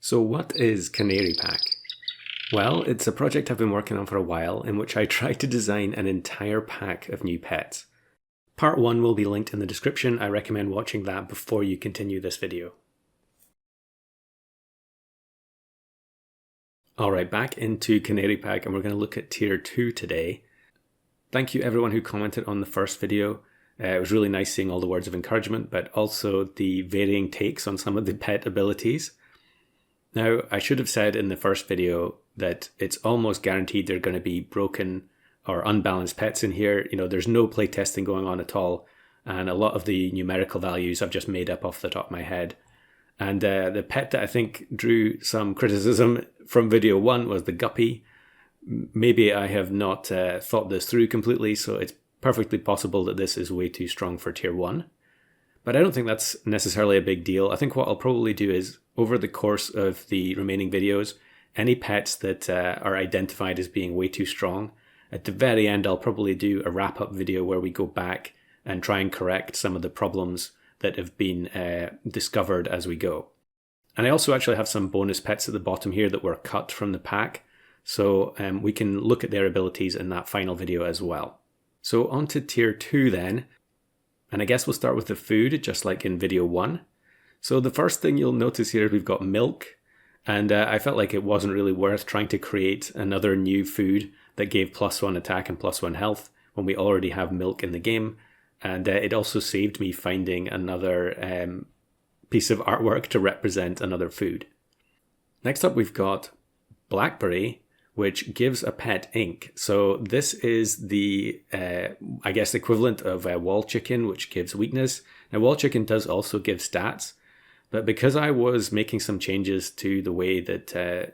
So what is Canary Pack? Well, it's a project I've been working on for a while in which I tried to design an entire pack of new pets. Part 1 will be linked in the description. I recommend watching that before you continue this video. Alright, back into Canary Pack, and we're going to look at Tier 2 today. Thank you everyone who commented on the first video. It was really nice seeing all the words of encouragement, but also the varying takes on some of the pet abilities. Now, I should have said in the first video that it's almost guaranteed there are going to be broken or unbalanced pets in here. You know, there's no playtesting going on at all, and a lot of the numerical values I've just made up off the top of my head. And the pet that I think drew some criticism from video 1 was the guppy. Maybe I have not thought this through completely, so it's perfectly possible that this is way too strong for Tier 1. But I don't think that's necessarily a big deal. I think what I'll probably do is, over the course of the remaining videos, any pets that are identified as being way too strong, at the very end I'll probably do a wrap-up video where we go back and try and correct some of the problems that have been discovered as we go. And I also actually have some bonus pets at the bottom here that were cut from the pack, so we can look at their abilities in that final video as well. So on to Tier 2 then. And I guess we'll start with the food, just like in video 1. So the first thing you'll notice here is we've got milk. And I felt like it wasn't really worth trying to create another new food that gave +1 attack and +1 health when we already have milk in the game. And it also saved me finding another piece of artwork to represent another food. Next up we've got blackberry, which gives a pet ink. So this is the, I guess, equivalent of wall chicken, which gives weakness. Now wall chicken does also give stats, but because I was making some changes to the way that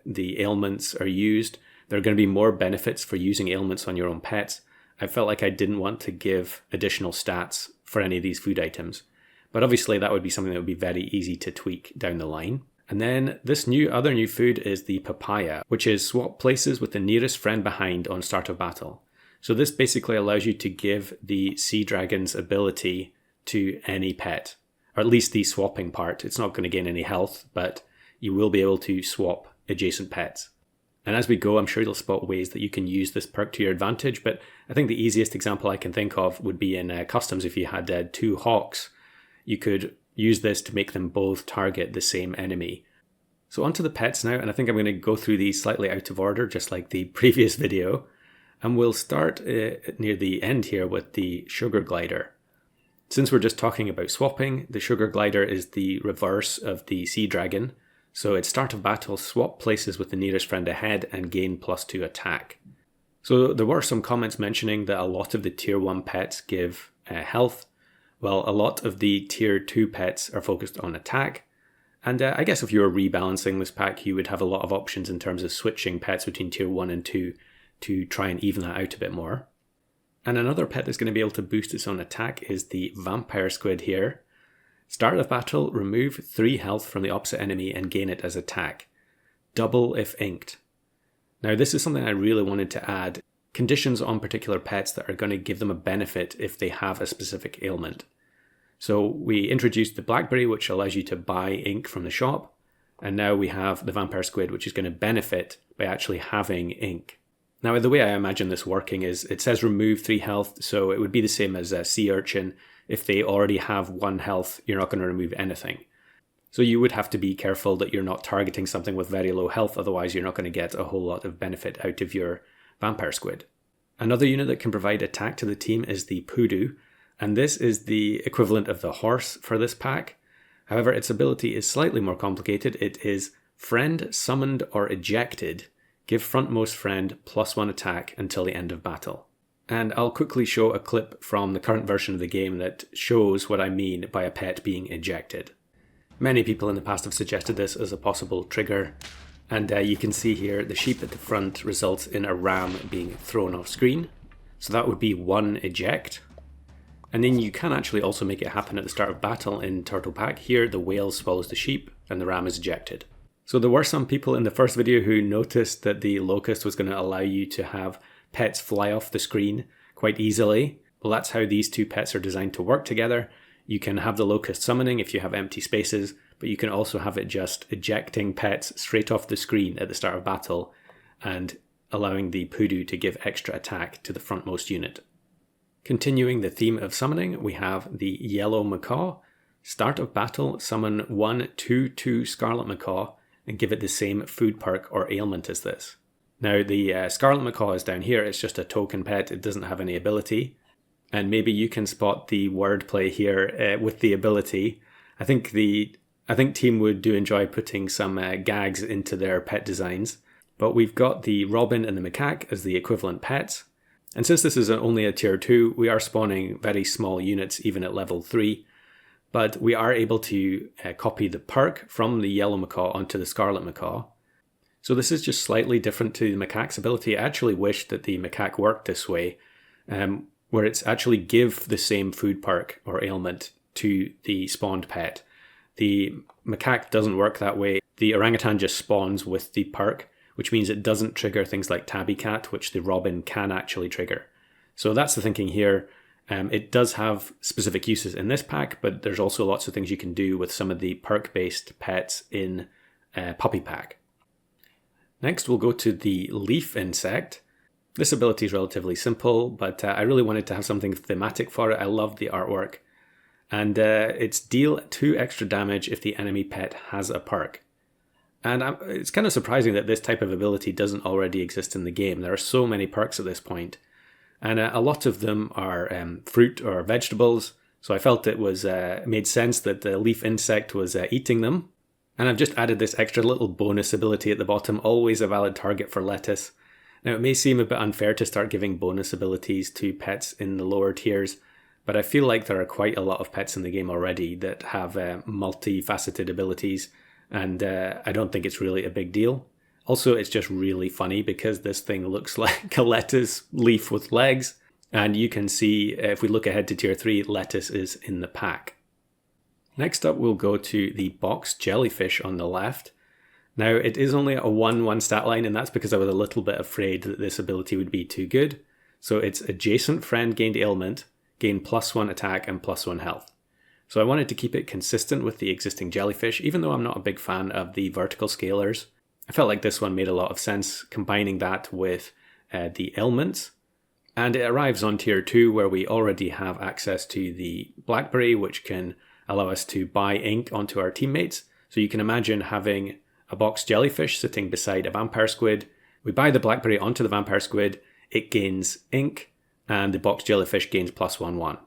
the ailments are used, there are going to be more benefits for using ailments on your own pets. I felt like I didn't want to give additional stats for any of these food items. But obviously that would be something that would be very easy to tweak down the line. And then this other new food is the papaya, which is swap places with the nearest friend behind on start of battle. So this basically allows you to give the sea dragon's ability to any pet, or at least the swapping part. It's not going to gain any health, but you will be able to swap adjacent pets. And as we go, I'm sure you'll spot ways that you can use this perk to your advantage, but I think the easiest example I can think of would be in customs. If you had 2 hawks, you could use this to make them both target the same enemy. So onto the pets now, and I think I'm going to go through these slightly out of order, just like the previous video. And we'll start near the end here with the sugar glider. Since we're just talking about swapping, the sugar glider is the reverse of the sea dragon. So at start of battle, swap places with the nearest friend ahead and gain +2 attack. So there were some comments mentioning that a lot of the Tier 1 pets give health. Well, a lot of the Tier 2 pets are focused on attack. And I guess if you were rebalancing this pack, you would have a lot of options in terms of switching pets between Tier 1 and 2 to try and even that out a bit more. And another pet that's going to be able to boost its own attack is the vampire squid here. Start of battle, remove 3 health from the opposite enemy and gain it as attack. Double if inked. Now this is something I really wanted to add. Conditions on particular pets that are going to give them a benefit if they have a specific ailment. So we introduced the blackberry, which allows you to buy ink from the shop. And now we have the vampire squid, which is going to benefit by actually having ink. Now the way I imagine this working is it says remove 3 health. So it would be the same as a sea urchin. If they already have 1 health, you're not going to remove anything. So you would have to be careful that you're not targeting something with very low health. Otherwise you're not going to get a whole lot of benefit out of your vampire squid. Another unit that can provide attack to the team is the poodoo. And this is the equivalent of the horse for this pack. However, its ability is slightly more complicated. It is friend summoned or ejected. Give frontmost friend +1 attack until the end of battle. And I'll quickly show a clip from the current version of the game that shows what I mean by a pet being ejected. Many people in the past have suggested this as a possible trigger. And you can see here the sheep at the front results in a ram being thrown off screen. So that would be 1 eject. And then you can actually also make it happen at the start of battle in Turtle Pack. Here the whale swallows the sheep and the ram is ejected. So there were some people in the first video who noticed that the locust was going to allow you to have pets fly off the screen quite easily. Well, that's how these 2 pets are designed to work together. You can have the locust summoning if you have empty spaces, but you can also have it just ejecting pets straight off the screen at the start of battle and allowing the Poodoo to give extra attack to the frontmost unit. Continuing the theme of summoning, we have the Yellow Macaw. Start of battle, summon 1/2/2 Scarlet Macaw and give it the same food perk or ailment as this. Now the Scarlet Macaw is down here, it's just a token pet, it doesn't have any ability. And maybe you can spot the wordplay here with the ability. I think Team Wood do enjoy putting some gags into their pet designs. But we've got the Robin and the Macaque as the equivalent pets. And since this is only a tier 2, we are spawning very small units even at level 3. But we are able to copy the perk from the Yellow Macaw onto the Scarlet Macaw. So this is just slightly different to the Macaque's ability. I actually wish that the Macaque worked this way, where it's actually give the same food perk or ailment to the spawned pet. The Macaque doesn't work that way. The orangutan just spawns with the perk, which means it doesn't trigger things like Tabby Cat, which the Robin can actually trigger. So that's the thinking here. It does have specific uses in this pack, but there's also lots of things you can do with some of the perk-based pets in Puppy Pack. Next, we'll go to the Leaf Insect. This ability is relatively simple, but I really wanted to have something thematic for it. I love the artwork. And it's deal 2 extra damage if the enemy pet has a perk. And it's kind of surprising that this type of ability doesn't already exist in the game. There are so many perks at this point. And a lot of them are fruit or vegetables. So I felt it was made sense that the Leaf Insect was eating them. And I've just added this extra little bonus ability at the bottom, always a valid target for lettuce. Now it may seem a bit unfair to start giving bonus abilities to pets in the lower tiers, but I feel like there are quite a lot of pets in the game already that have multifaceted abilities, and I don't think it's really a big deal. Also, it's just really funny because this thing looks like a lettuce leaf with legs, and you can see if we look ahead to tier 3, lettuce is in the pack. Next up, we'll go to the box jellyfish on the left. Now, it is only a 1/1 stat line, and that's because I was a little bit afraid that this ability would be too good. So it's adjacent friend gained ailment, gain +1 attack and +1 health. So I wanted to keep it consistent with the existing jellyfish, even though I'm not a big fan of the vertical scalers. I felt like this one made a lot of sense, combining that with the ailments. And it arrives on tier 2, where we already have access to the blackberry, which can allow us to buy ink onto our teammates. So you can imagine having a box jellyfish sitting beside a vampire squid. We buy the blackberry onto the vampire squid, it gains ink, and the box jellyfish gains +1/1.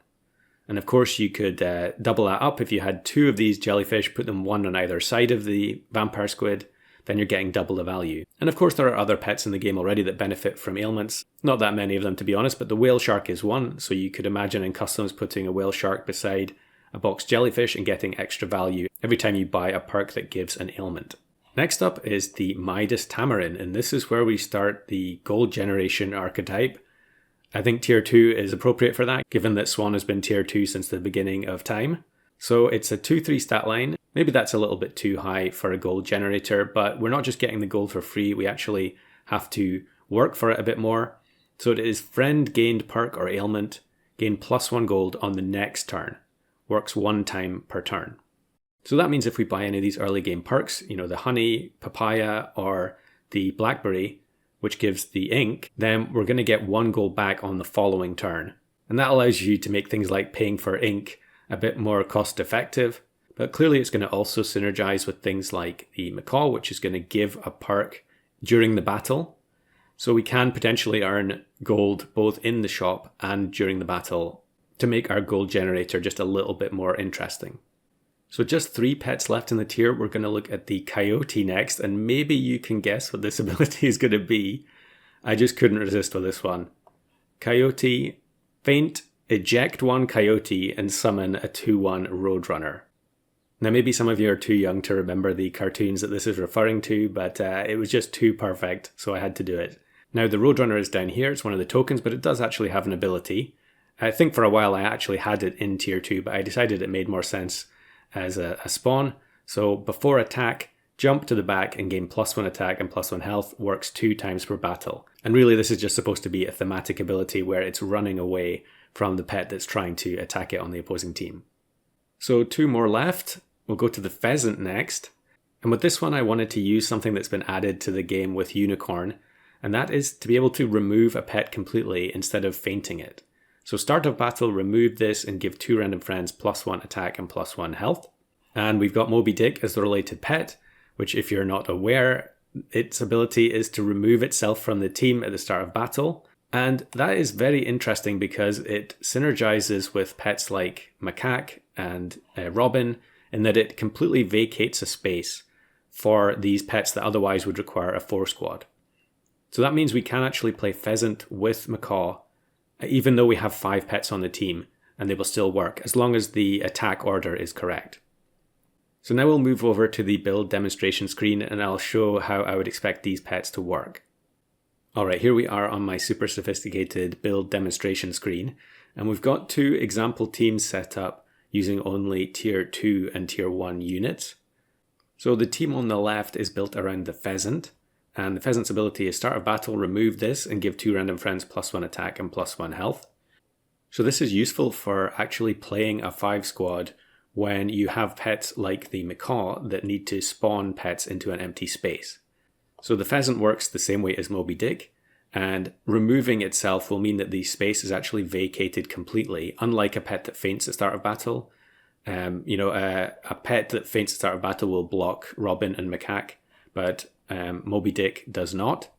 And of course you could double that up if you had 2 of these jellyfish, put them one on either side of the vampire squid, then you're getting double the value. And of course there are other pets in the game already that benefit from ailments. Not that many of them, to be honest, but the whale shark is one, so you could imagine in customs putting a whale shark beside a box jellyfish and getting extra value every time you buy a perk that gives an ailment. Next up is the Midas Tamarin, and this is where we start the gold generation archetype. I think tier 2 is appropriate for that, given that Swan has been tier 2 since the beginning of time. So it's a 2/3 stat line. Maybe that's a little bit too high for a gold generator, but we're not just getting the gold for free, we actually have to work for it a bit more. So it is friend gained perk or ailment, gain +1 gold on the next turn. Works 1 time per turn. So that means if we buy any of these early game perks, the honey, papaya, or the blackberry, which gives the ink, then we're going to get 1 gold back on the following turn. And that allows you to make things like paying for ink a bit more cost effective. But clearly it's going to also synergize with things like the macaw, which is going to give a perk during the battle. So we can potentially earn gold both in the shop and during the battle to make our gold generator just a little bit more interesting. So just 3 pets left in the tier. We're going to look at the coyote next, and maybe you can guess what this ability is going to be. I just couldn't resist with this one. Coyote, faint, eject 1 coyote, and summon a 2/1 roadrunner. Now maybe some of you are too young to remember the cartoons that this is referring to, but it was just too perfect, so I had to do it. Now the roadrunner is down here, it's one of the tokens, but it does actually have an ability. I think for a while I actually had it in tier 2, but I decided it made more sense as a spawn. So before attack, jump to the back and gain +1 attack and +1 health, works 2 times per battle. And really this is just supposed to be a thematic ability where it's running away from the pet that's trying to attack it on the opposing team. So 2 more left. We'll go to the pheasant next. And with this one, I wanted to use something that's been added to the game with Unicorn, and that is to be able to remove a pet completely instead of fainting it. So start of battle, remove this and give 2 random friends +1 attack and +1 health. And we've got Moby Dick as the related pet, which if you're not aware, its ability is to remove itself from the team at the start of battle. And that is very interesting because it synergizes with pets like Macaque and Robin in that it completely vacates a space for these pets that otherwise would require a 4 squad. So that means we can actually play Pheasant with Macaw, even though we have 5 pets on the team, and they will still work, as long as the attack order is correct. So now we'll move over to the build demonstration screen, and I'll show how I would expect these pets to work. Alright, here we are on my super sophisticated build demonstration screen, and we've got 2 example teams set up using only tier 2 and tier 1 units. So the team on the left is built around the Pheasant, and the Pheasant's ability is start of battle, remove this and give 2 random friends +1 attack and +1 health. So this is useful for actually playing a 5 squad when you have pets like the Macaw that need to spawn pets into an empty space. So the Pheasant works the same way as Moby Dick, and removing itself will mean that the space is actually vacated completely, unlike a pet that faints at start of battle. A pet that faints at start of battle will block Robin and Macaque, but Moby Dick does not.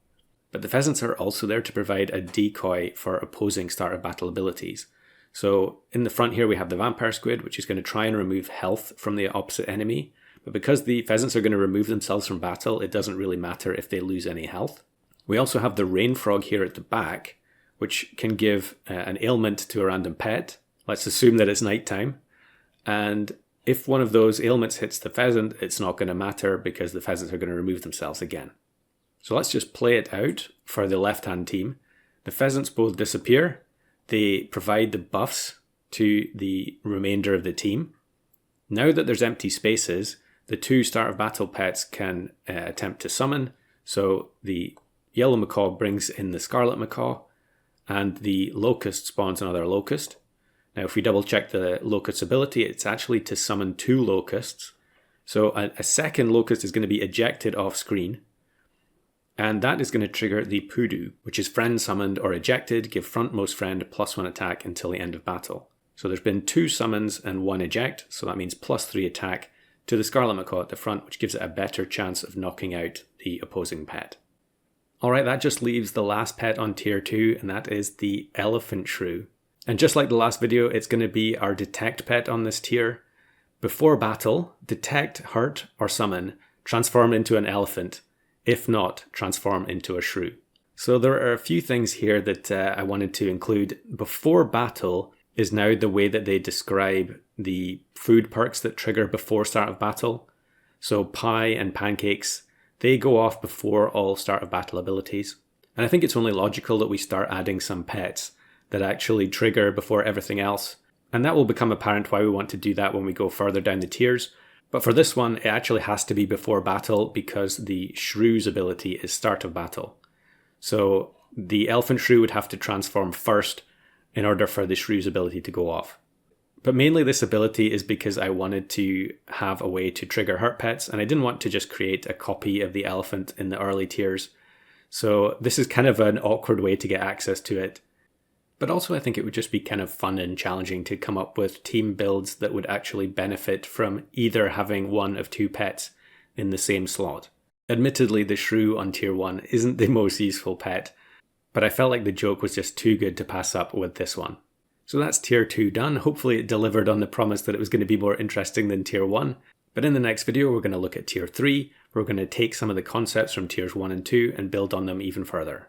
But the Pheasants are also there to provide a decoy for opposing start of battle abilities. So in the front here we have the Vampire Squid, which is going to try and remove health from the opposite enemy. But because the Pheasants are going to remove themselves from battle, it doesn't really matter if they lose any health. We also have the Rain Frog here at the back, which can give an ailment to a random pet. Let's assume that it's nighttime. And if one of those ailments hits the Pheasant, it's not going to matter because the Pheasants are going to remove themselves again. So let's just play it out for the left-hand team. The Pheasants both disappear. They provide the buffs to the remainder of the team. Now that there's empty spaces, the 2 start of battle pets can attempt to summon. So the Yellow Macaw brings in the Scarlet Macaw, and the Locust spawns another Locust. Now, if we double check the Locust's ability, it's actually to summon 2 Locusts. So a second Locust is going to be ejected off screen. And that is going to trigger the Poodoo, which is friend summoned or ejected, give frontmost friend +1 attack until the end of battle. So there's been 2 summons and 1 eject, so that means +3 attack to the Scarlet Macaw at the front, which gives it a better chance of knocking out the opposing pet. Alright, that just leaves the last pet on tier 2, and that is the Elephant Shrew. And just like the last video, it's going to be our detect pet on this tier. Before battle, detect, hurt, or summon, transform into an elephant. If not, transform into a shrew. So there are a few things here that I wanted to include. Before battle is now the way that they describe the food perks that trigger before start of battle. So pie and pancakes, they go off before all start of battle abilities. And I think it's only logical that we start adding some pets that actually trigger before everything else. And that will become apparent why we want to do that when we go further down the tiers. But for this one, it actually has to be before battle because the Shrew's ability is start of battle. So the Elephant Shrew would have to transform first in order for the Shrew's ability to go off. But mainly this ability is because I wanted to have a way to trigger hurt pets, and I didn't want to just create a copy of the elephant in the early tiers. So this is kind of an awkward way to get access to it. But also I think it would just be kind of fun and challenging to come up with team builds that would actually benefit from either having one of 2 pets in the same slot. Admittedly, the Shrew on tier 1 isn't the most useful pet, but I felt like the joke was just too good to pass up with this one. So that's tier 2 done. Hopefully it delivered on the promise that it was going to be more interesting than tier 1. But in the next video, we're going to look at tier 3. We're going to take some of the concepts from tiers 1 and 2 and build on them even further.